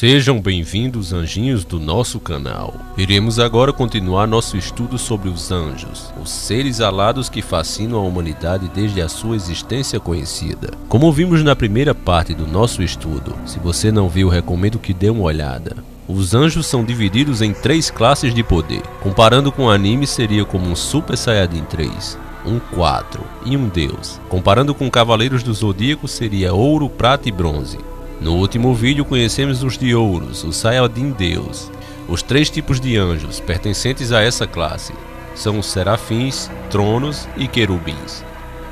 Sejam bem-vindos, anjinhos do nosso canal. Iremos agora continuar nosso estudo sobre os anjos, os seres alados que fascinam a humanidade desde a sua existência conhecida. Como vimos na primeira parte do nosso estudo, se você não viu, recomendo que dê uma olhada. Os anjos são divididos em 3 classes de poder. Comparando com o anime, seria como um Super Saiyajin 3, um 4 e um Deus. Comparando com Cavaleiros do Zodíaco, seria ouro, prata e bronze. No último vídeo conhecemos os de ouros, o Saiyajin Deus. Os 3 tipos de anjos pertencentes a essa classe são os serafins, tronos e querubins.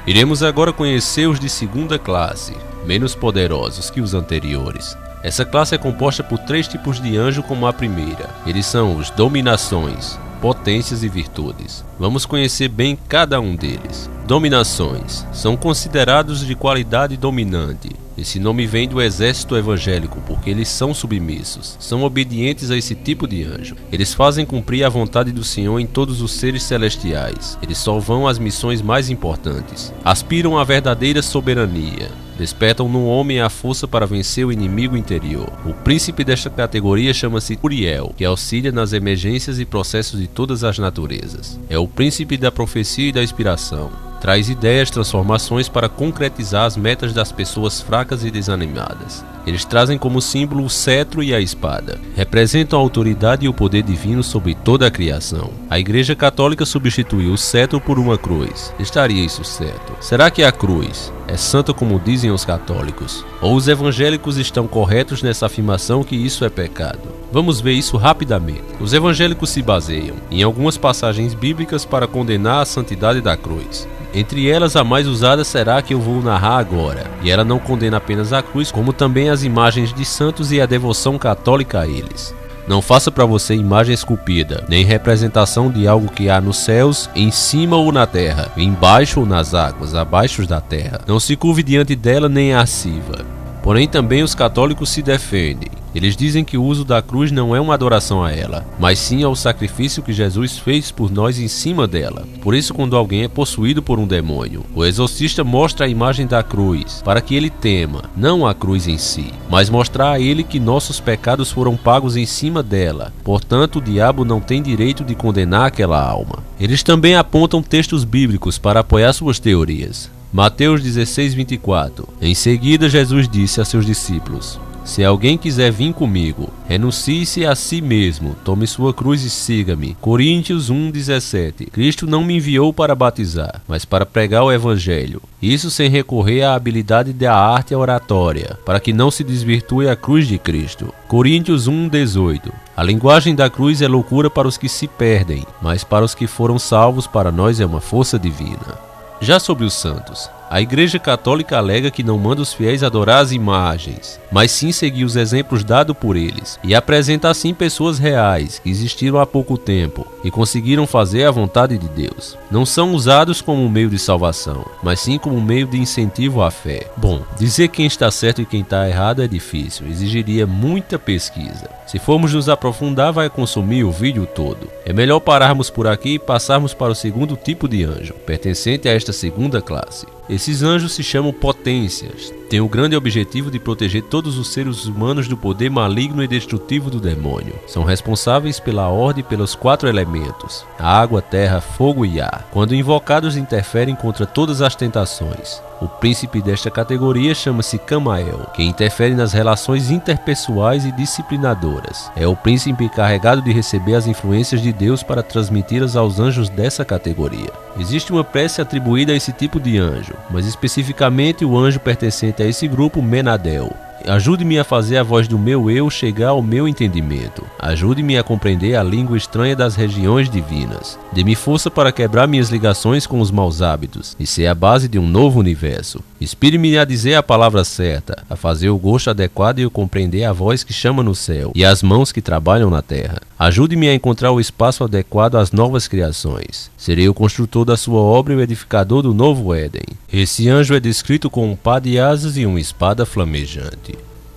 Iremos agora conhecer os de segunda classe, menos poderosos que os anteriores. Essa classe é composta por 3 tipos de anjo como a primeira. Eles são os dominações, potências e virtudes. Vamos conhecer bem cada um deles. Dominações são considerados de qualidade dominante. Esse nome vem do exército evangélico, porque eles são submissos, são obedientes a esse tipo de anjo. Eles fazem cumprir a vontade do Senhor em todos os seres celestiais. Eles só vão às missões mais importantes. Aspiram à verdadeira soberania. Despertam no homem a força para vencer o inimigo interior. O príncipe desta categoria chama-se Uriel, que auxilia nas emergências e processos de todas as naturezas. É o príncipe da profecia e da inspiração. Traz ideias, transformações para concretizar as metas das pessoas fracas e desanimadas. Eles trazem como símbolo o cetro e a espada. Representam a autoridade e o poder divino sobre toda a criação. A Igreja Católica substituiu o cetro por uma cruz. Estaria isso certo? Será que a cruz é santa como dizem os católicos? Ou os evangélicos estão corretos nessa afirmação que isso é pecado? Vamos ver isso rapidamente. Os evangélicos se baseiam em algumas passagens bíblicas para condenar a santidade da cruz. Entre elas, a mais usada será a que eu vou narrar agora, e ela não condena apenas a cruz, como também as imagens de santos e a devoção católica a eles. Não faça para você imagem esculpida, nem representação de algo que há nos céus, em cima ou na terra, embaixo ou nas águas, abaixo da terra. Não se curve diante dela nem a sirva. Porém, também os católicos se defendem. Eles dizem que o uso da cruz não é uma adoração a ela, mas sim ao sacrifício que Jesus fez por nós em cima dela. Por isso, quando alguém é possuído por um demônio, o exorcista mostra a imagem da cruz, para que ele tema, não a cruz em si, mas mostrar a ele que nossos pecados foram pagos em cima dela. Portanto, o diabo não tem direito de condenar aquela alma. Eles também apontam textos bíblicos para apoiar suas teorias. Mateus 16:24. Em seguida, Jesus disse a seus discípulos: se alguém quiser vir comigo, renuncie-se a si mesmo, tome sua cruz e siga-me. Coríntios 1:17. Cristo não me enviou para batizar, mas para pregar o evangelho. Isso sem recorrer à habilidade da arte oratória, para que não se desvirtue a cruz de Cristo. Coríntios 1:18. A linguagem da cruz é loucura para os que se perdem, mas para os que foram salvos, para nós é uma força divina. Já sobre os santos, a Igreja Católica alega que não manda os fiéis adorar as imagens, mas sim seguir os exemplos dados por eles, e apresenta assim pessoas reais, que existiram há pouco tempo, e conseguiram fazer a vontade de Deus. Não são usados como meio de salvação, mas sim como meio de incentivo à fé. Bom, dizer quem está certo e quem está errado é difícil, exigiria muita pesquisa. Se formos nos aprofundar, vai consumir o vídeo todo. É melhor pararmos por aqui e passarmos para o segundo tipo de anjo, pertencente a esta segunda classe. Esses anjos se chamam potências. Têm o grande objetivo de proteger todos os seres humanos do poder maligno e destrutivo do demônio. São responsáveis pela ordem e pelos 4 elementos: água, terra, fogo e ar. Quando invocados, interferem contra todas as tentações. O príncipe desta categoria chama-se Camael, que interfere nas relações interpessoais e disciplinadoras. É o príncipe encarregado de receber as influências de Deus para transmiti-las aos anjos dessa categoria. Existe uma prece atribuída a esse tipo de anjo, mas especificamente o anjo pertencente a esse grupo, Menadel. Ajude-me a fazer a voz do meu eu chegar ao meu entendimento. Ajude-me a compreender a língua estranha das regiões divinas. Dê-me força para quebrar minhas ligações com os maus hábitos e ser a base de um novo universo. Inspire-me a dizer a palavra certa, a fazer o gosto adequado e a compreender a voz que chama no céu e as mãos que trabalham na terra. Ajude-me a encontrar o espaço adequado às novas criações. Serei o construtor da sua obra e o edificador do novo Éden. Esse anjo é descrito com um par de asas e uma espada flamejante.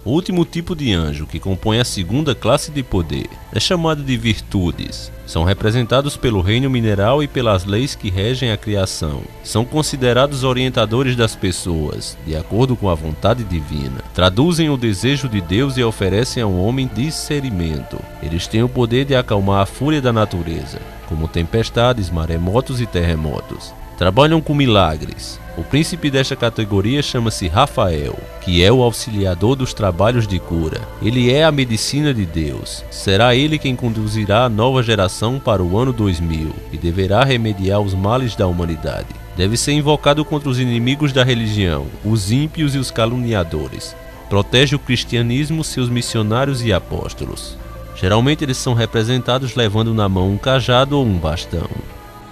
O último tipo de anjo, que compõe a segunda classe de poder, é chamado de virtudes. São representados pelo reino mineral e pelas leis que regem a criação. São considerados orientadores das pessoas, de acordo com a vontade divina. Traduzem o desejo de Deus e oferecem ao homem discernimento. Eles têm o poder de acalmar a fúria da natureza, como tempestades, maremotos e terremotos. Trabalham com milagres. O príncipe desta categoria chama-se Rafael, que é o auxiliador dos trabalhos de cura. Ele é a medicina de Deus. Será ele quem conduzirá a nova geração para o ano 2000 e deverá remediar os males da humanidade. Deve ser invocado contra os inimigos da religião, os ímpios e os caluniadores. Protege o cristianismo, seus missionários e apóstolos. Geralmente eles são representados levando na mão um cajado ou um bastão.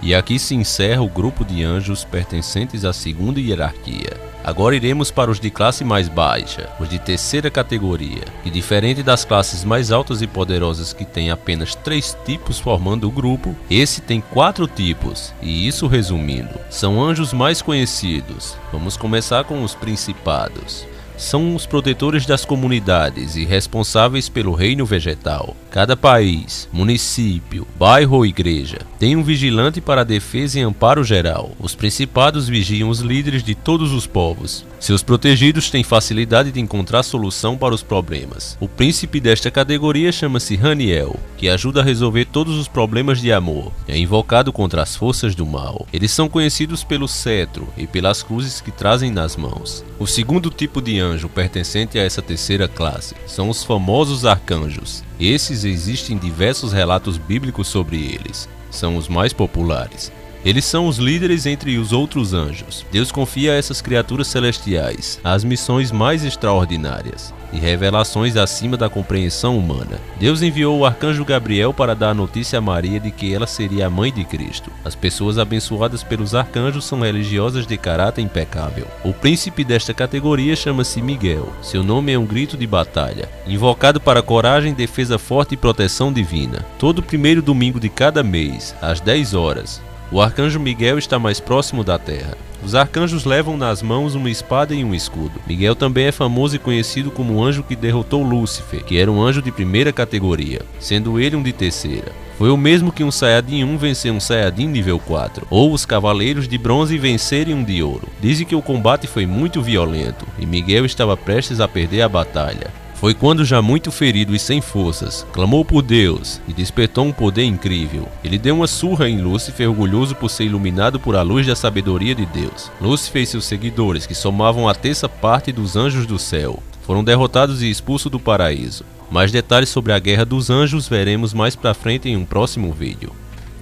E aqui se encerra o grupo de anjos pertencentes à segunda hierarquia. Agora iremos para os de classe mais baixa, os de terceira categoria, que diferente das classes mais altas e poderosas que têm apenas 3 tipos formando o grupo, esse tem 4 tipos, e isso resumindo, são anjos mais conhecidos. Vamos começar com os principados. São os protetores das comunidades e responsáveis pelo reino vegetal. Cada país, município, bairro ou igreja tem um vigilante para a defesa e amparo geral. Os principados vigiam os líderes de todos os povos. Seus protegidos têm facilidade de encontrar solução para os problemas. O príncipe desta categoria chama-se Raniel, que ajuda a resolver todos os problemas de amor. É invocado contra as forças do mal. Eles são conhecidos pelo cetro e pelas cruzes que trazem nas mãos. O segundo tipo de anjo pertencente a essa terceira classe são os famosos arcanjos. Esses existem diversos relatos bíblicos sobre eles. São os mais populares. Eles são os líderes entre os outros anjos. Deus confia a essas criaturas celestiais as missões mais extraordinárias e revelações acima da compreensão humana. Deus enviou o arcanjo Gabriel para dar a notícia a Maria de que ela seria a mãe de Cristo. As pessoas abençoadas pelos arcanjos são religiosas de caráter impecável. O príncipe desta categoria chama-se Miguel. Seu nome é um grito de batalha, invocado para coragem, defesa forte e proteção divina. Todo primeiro domingo de cada mês, às 10 horas, o arcanjo Miguel está mais próximo da terra. Os arcanjos levam nas mãos uma espada e um escudo. Miguel também é famoso e conhecido como o anjo que derrotou Lúcifer, que era um anjo de primeira categoria, sendo ele um de terceira. Foi o mesmo que um Saiyajin 1 vencer um Saiyajin nível 4, ou os cavaleiros de bronze vencerem um de ouro. Dizem que o combate foi muito violento, e Miguel estava prestes a perder a batalha. Foi quando, já muito ferido e sem forças, clamou por Deus e despertou um poder incrível. Ele deu uma surra em Lúcifer, orgulhoso por ser iluminado por a luz da sabedoria de Deus. Lúcifer e seus seguidores, que somavam a terça parte dos anjos do céu, foram derrotados e expulsos do paraíso. Mais detalhes sobre a guerra dos anjos veremos mais pra frente em um próximo vídeo.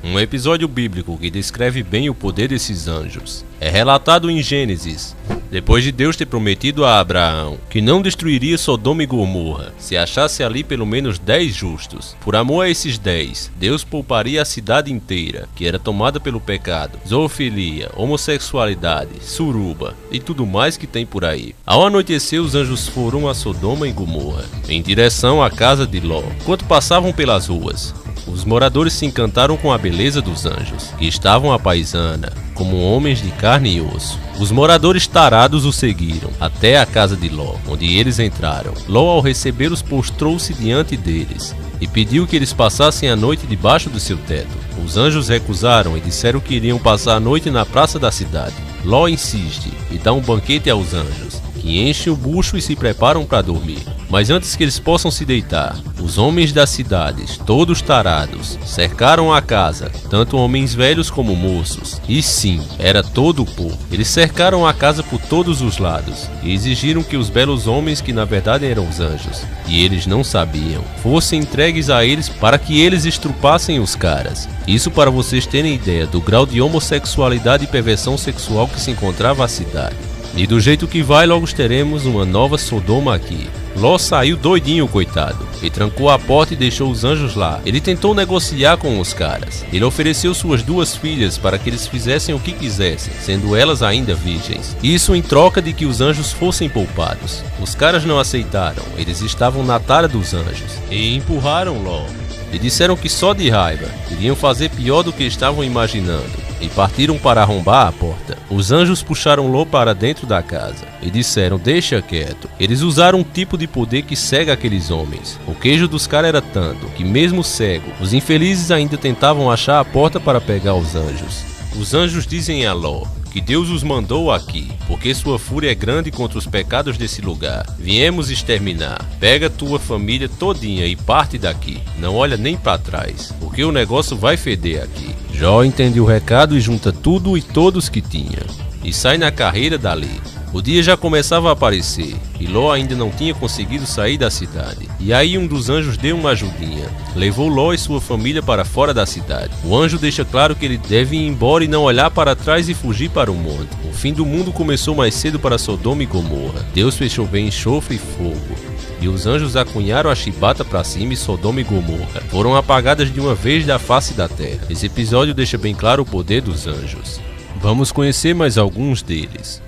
Um episódio bíblico que descreve bem o poder desses anjos é relatado em Gênesis, depois de Deus ter prometido a Abraão que não destruiria Sodoma e Gomorra se achasse ali pelo menos 10 justos. Por amor a esses 10, Deus pouparia a cidade inteira, que era tomada pelo pecado, zoofilia, homossexualidade, suruba e tudo mais que tem por aí. Ao anoitecer, os anjos foram a Sodoma e Gomorra, em direção à casa de Ló. Enquanto passavam pelas ruas, os moradores se encantaram com a beleza dos anjos, que estavam à paisana, como homens de carne e osso. Os moradores tarados o seguiram até a casa de Ló, onde eles entraram. Ló, ao recebê-los, prostrou-se diante deles e pediu que eles passassem a noite debaixo do seu teto. Os anjos recusaram e disseram que iriam passar a noite na praça da cidade. Ló insiste e dá um banquete aos anjos, que enchem o bucho e se preparam para dormir. Mas antes que eles possam se deitar, os homens das cidades, todos tarados, cercaram a casa, tanto homens velhos como moços. E sim, era todo o povo. Eles cercaram a casa por todos os lados e exigiram que os belos homens, que na verdade eram os anjos, e eles não sabiam, fossem entregues a eles para que eles estrupassem os caras. Isso para vocês terem ideia do grau de homossexualidade e perversão sexual que se encontrava a cidade. E do jeito que vai, logo teremos uma nova Sodoma aqui. Ló saiu doidinho, coitado, e trancou a porta e deixou os anjos lá. Ele tentou negociar com os caras. Ele ofereceu suas 2 filhas para que eles fizessem o que quisessem, sendo elas ainda virgens. Isso em troca de que os anjos fossem poupados. Os caras não aceitaram, eles estavam na tara dos anjos, e empurraram Ló. E disseram que só de raiva iriam fazer pior do que estavam imaginando, e partiram para arrombar a porta. Os anjos puxaram Ló para dentro da casa e disseram: deixa quieto. Eles usaram um tipo de poder que cega aqueles homens. O queijo dos caras era tanto que, mesmo cego, os infelizes ainda tentavam achar a porta para pegar os anjos. Os anjos dizem a Ló que Deus os mandou aqui, porque sua fúria é grande contra os pecados desse lugar. Viemos exterminar. Pega tua família todinha e parte daqui. Não olha nem para trás, porque o negócio vai feder aqui. Jó entende o recado e junta tudo e todos que tinha, e sai na carreira dali. O dia já começava a aparecer, e Ló ainda não tinha conseguido sair da cidade. E aí um dos anjos deu uma ajudinha. Levou Ló e sua família para fora da cidade. O anjo deixa claro que ele deve ir embora e não olhar para trás e fugir para o monte. O fim do mundo começou mais cedo para Sodoma e Gomorra. Deus fez chover enxofre e fogo, e os anjos acunharam a chibata para cima, e Sodoma e Gomorra foram apagadas de uma vez da face da terra. Esse episódio deixa bem claro o poder dos anjos. Vamos conhecer mais alguns deles.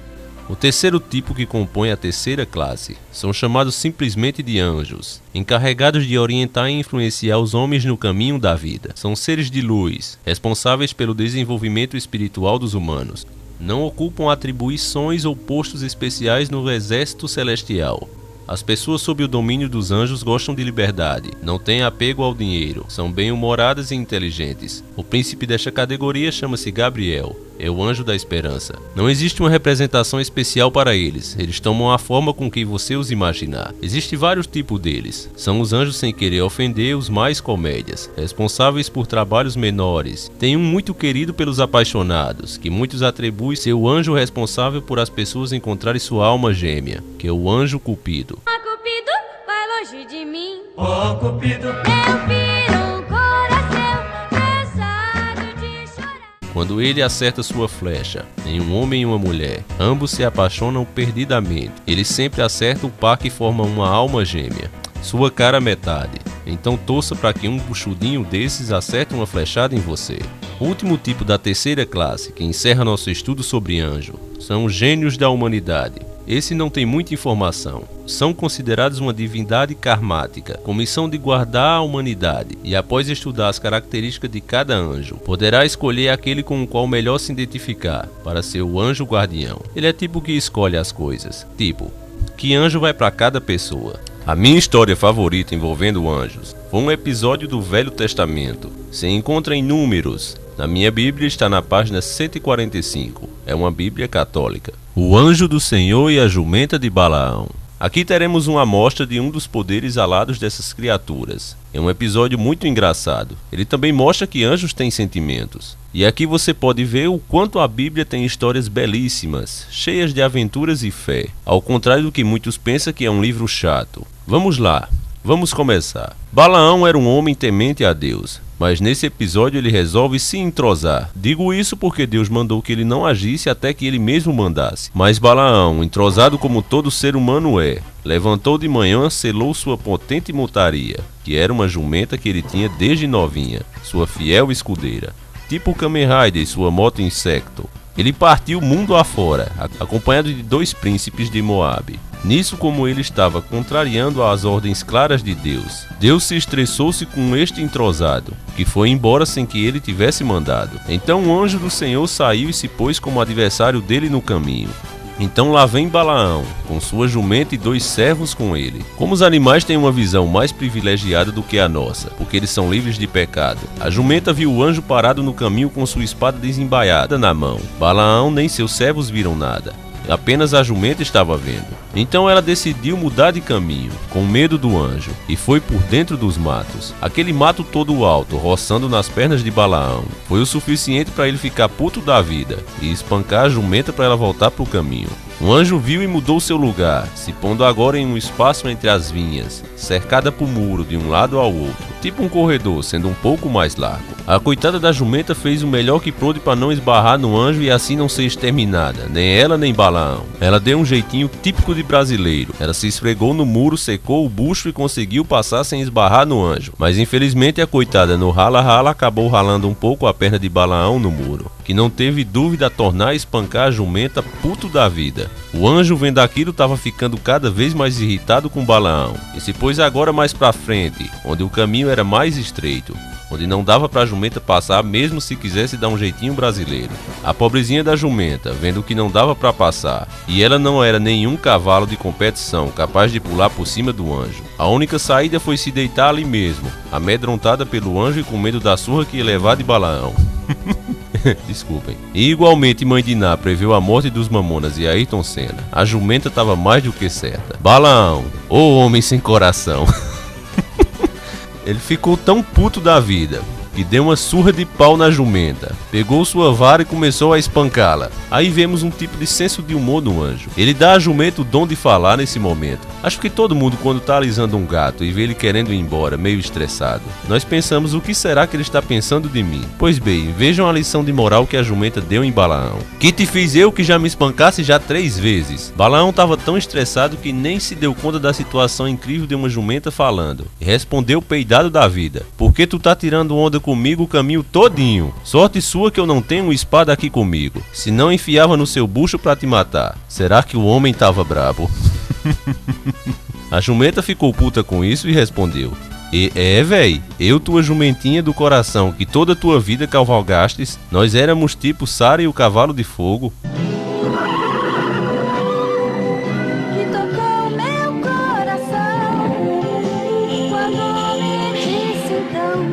O terceiro tipo que compõe a terceira classe são chamados simplesmente de anjos, encarregados de orientar e influenciar os homens no caminho da vida. São seres de luz, responsáveis pelo desenvolvimento espiritual dos humanos. Não ocupam atribuições ou postos especiais no exército celestial. As pessoas sob o domínio dos anjos gostam de liberdade, não têm apego ao dinheiro, são bem-humoradas e inteligentes. O príncipe desta categoria chama-se Gabriel, é o anjo da esperança. Não existe uma representação especial para eles, eles tomam a forma com que você os imaginar. Existem vários tipos deles. São os anjos sem querer ofender, os mais comédias, responsáveis por trabalhos menores. Tem um muito querido pelos apaixonados, que muitos atribuem ser o anjo responsável por as pessoas encontrarem sua alma gêmea, que é o anjo Cupido. Cupido, vai longe de mim. Oh, Cupido, Eu viro um coração cansado de chorar. Quando ele acerta sua flecha em um homem e uma mulher, ambos se apaixonam perdidamente. Ele sempre acerta o par que forma uma alma gêmea, sua cara metade. Então torça para que um buchudinho desses acerte uma flechada em você. O último tipo da terceira classe, que encerra nosso estudo sobre anjo, são os gênios da humanidade. Esse não tem muita informação. São considerados uma divindade karmática, com missão de guardar a humanidade, e após estudar as características de cada anjo, poderá escolher aquele com o qual melhor se identificar, para ser o anjo guardião. Ele é tipo que escolhe as coisas, tipo, que anjo vai para cada pessoa. A minha história favorita envolvendo anjos foi um episódio do Velho Testamento. Se encontra em Números. Na minha Bíblia está na página 145. É uma Bíblia católica. O anjo do Senhor e a jumenta de Balaão. Aqui teremos uma amostra de um dos poderes alados dessas criaturas. É um episódio muito engraçado. Ele também mostra que anjos têm sentimentos. E aqui você pode ver o quanto a Bíblia tem histórias belíssimas, cheias de aventuras e fé, ao contrário do que muitos pensam que é um livro chato. Vamos lá, vamos começar. Balaão era um homem temente a Deus, mas nesse episódio ele resolve se entrosar. Digo isso porque Deus mandou que ele não agisse até que ele mesmo mandasse. Mas Balaão, entrosado como todo ser humano é, levantou de manhã, selou sua potente montaria, que era uma jumenta que ele tinha desde novinha, sua fiel escudeira, tipo o Kamen Rider e sua moto insecto. Ele partiu mundo afora, acompanhado de 2 príncipes de Moabe. Nisso, como ele estava contrariando as ordens claras de Deus, Deus se estressou-se com este entrosado, que foi embora sem que ele tivesse mandado. Então o anjo do Senhor saiu e se pôs como adversário dele no caminho. Então lá vem Balaão, com sua jumenta e 2 servos com ele. Como os animais têm uma visão mais privilegiada do que a nossa, porque eles são livres de pecado, a jumenta viu o anjo parado no caminho com sua espada desembaiada na mão. Balaão nem seus servos viram nada. Apenas a jumenta estava vendo. Então ela decidiu mudar de caminho, com medo do anjo, e foi por dentro dos matos. Aquele mato todo alto, roçando nas pernas de Balaão, foi o suficiente para ele ficar puto da vida e espancar a jumenta para ela voltar para o caminho. O anjo viu e mudou seu lugar, se pondo agora em um espaço entre as vinhas, cercada por muro de um lado ao outro, tipo um corredor, sendo um pouco mais largo. A coitada da jumenta fez o melhor que pôde para não esbarrar no anjo e assim não ser exterminada, nem ela nem Balaão. Ela deu um jeitinho típico de brasileiro. Ela se esfregou no muro, secou o bucho e conseguiu passar sem esbarrar no anjo. Mas infelizmente a coitada no rala-rala acabou ralando um pouco a perna de Balaão no muro, que não teve dúvida a tornar e espancar a jumenta puto da vida. O anjo, vendo aquilo, estava ficando cada vez mais irritado com Balaão e se pôs agora mais para frente, onde o caminho era mais estreito, onde não dava pra jumenta passar mesmo se quisesse dar um jeitinho brasileiro. A pobrezinha da jumenta, vendo que não dava pra passar, e ela não era nenhum cavalo de competição capaz de pular por cima do anjo, a única saída foi se deitar ali mesmo, amedrontada pelo anjo e com medo da surra que ia levar de Balaão. Desculpem. E igualmente Mãe Diná previu a morte dos Mamonas e Ayrton Senna. A jumenta estava mais do que certa. Balaão, ô homem sem coração. Ele ficou tão puto da vida que deu uma surra de pau na jumenta, pegou sua vara e começou a espancá-la. Aí vemos um tipo de senso de humor no anjo. Ele dá à jumenta o dom de falar nesse momento. Acho que todo mundo, quando tá alisando um gato e vê ele querendo ir embora, meio estressado, nós pensamos: o que será que ele está pensando de mim? Pois bem, vejam a lição de moral que a jumenta deu em Balaão. Que te fiz eu que já me espancasse já 3 vezes? Balaão tava tão estressado que nem se deu conta da situação incrível de uma jumenta falando, e respondeu peidado da vida: por que tu tá tirando onda comigo o caminho todinho? Sorte sua que eu não tenho uma espada aqui comigo, senão enfiava no seu bucho pra te matar. Será que o homem tava brabo? A jumenta ficou puta com isso e respondeu: véi, eu tua jumentinha do coração que toda tua vida cavalgastes, nós éramos tipo Sara e o cavalo de fogo. Que tocou meu coração quando me disse então.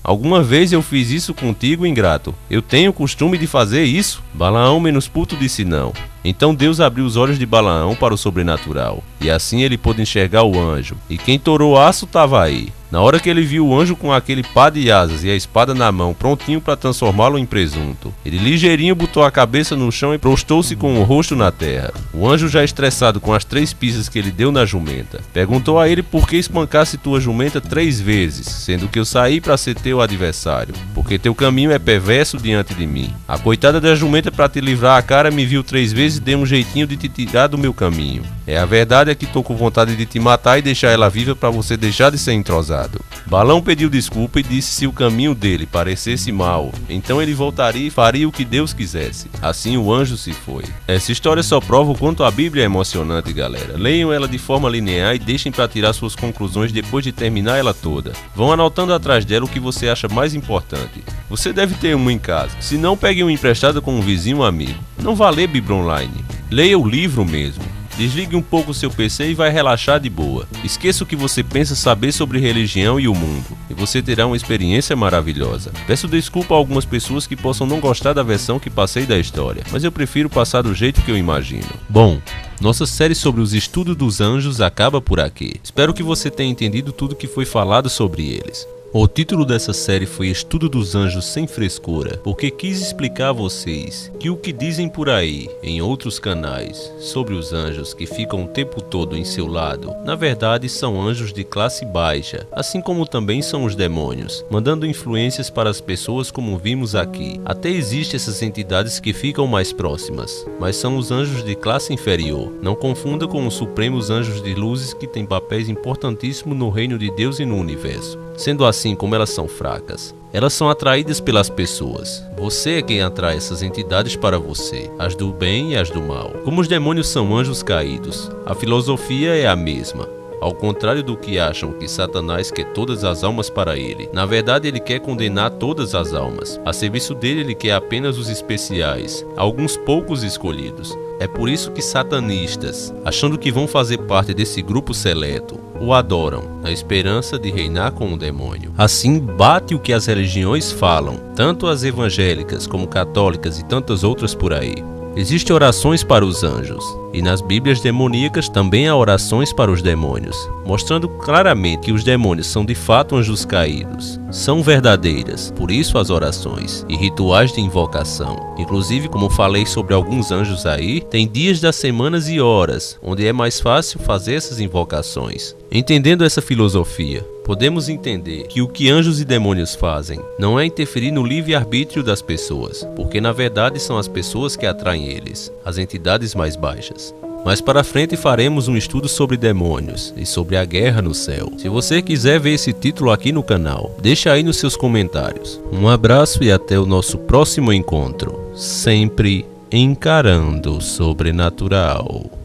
Alguma vez eu fiz isso contigo, ingrato? Eu tenho costume de fazer isso? Balaão menos puto disse não. Então Deus abriu os olhos de Balaão para o sobrenatural, e assim ele pôde enxergar o anjo, e quem torou aço estava aí. Na hora que ele viu o anjo com aquele pá de asas e a espada na mão, prontinho para transformá-lo em presunto, ele ligeirinho botou a cabeça no chão e prostou-se com o rosto na terra. O anjo, já estressado com as 3 pisas que ele deu na jumenta, perguntou a ele por que espancasse tua jumenta 3 vezes, sendo que eu saí para ser teu adversário, porque teu caminho é perverso diante de mim. A coitada da jumenta, para te livrar a cara, me viu 3 vezes e deu um jeitinho de te tirar do meu caminho. A verdade é que tô com vontade de te matar e deixar ela viva para você deixar de ser entrosado. Balão pediu desculpa e disse se o caminho dele parecesse mal, então ele voltaria e faria o que Deus quisesse. Assim o anjo se foi. Essa história só prova o quanto a Bíblia é emocionante, galera. Leiam ela de forma linear e deixem para tirar suas conclusões depois de terminar ela toda. Vão anotando atrás dela o que você acha mais importante. Você deve ter uma em casa. Se não, pegue uma emprestada com um vizinho ou amigo. Não vá ler Bíblia online. Leia o livro mesmo. Desligue um pouco o seu PC e vai relaxar de boa. Esqueça o que você pensa saber sobre religião e o mundo, e você terá uma experiência maravilhosa. Peço desculpa a algumas pessoas que possam não gostar da versão que passei da história, mas eu prefiro passar do jeito que eu imagino. Bom, nossa série sobre os estudos dos anjos acaba por aqui. Espero que você tenha entendido tudo que foi falado sobre eles. O título dessa série foi Estudo dos Anjos Sem Frescura, porque quis explicar a vocês que o que dizem por aí, em outros canais, sobre os anjos que ficam o tempo todo em seu lado, na verdade são anjos de classe baixa, assim como também são os demônios, mandando influências para as pessoas como vimos aqui. Até existem essas entidades que ficam mais próximas, mas são os anjos de classe inferior. Não confunda com os supremos anjos de luzes que têm papéis importantíssimos no reino de Deus e no universo. Sendo assim, como elas são fracas, elas são atraídas pelas pessoas. Você é quem atrai essas entidades para você, as do bem e as do mal. Como os demônios são anjos caídos, a filosofia é a mesma. Ao contrário do que acham que Satanás quer todas as almas para ele, na verdade ele quer condenar todas as almas. A serviço dele ele quer apenas os especiais, alguns poucos escolhidos. É por isso que satanistas, achando que vão fazer parte desse grupo seleto, o adoram, na esperança de reinar com o demônio. Assim bate o que as religiões falam, tanto as evangélicas como católicas e tantas outras por aí. Existem orações para os anjos, e nas Bíblias demoníacas também há orações para os demônios, mostrando claramente que os demônios são de fato anjos caídos. São verdadeiras, por isso as orações e rituais de invocação. Inclusive, como falei sobre alguns anjos aí, tem dias das semanas e horas, onde é mais fácil fazer essas invocações. Entendendo essa filosofia, podemos entender que o que anjos e demônios fazem não é interferir no livre-arbítrio das pessoas, porque na verdade são as pessoas que atraem eles, as entidades mais baixas. Mais para frente faremos um estudo sobre demônios e sobre a guerra no céu. Se você quiser ver esse título aqui no canal, deixa aí nos seus comentários. Um abraço e até o nosso próximo encontro, sempre encarando o sobrenatural.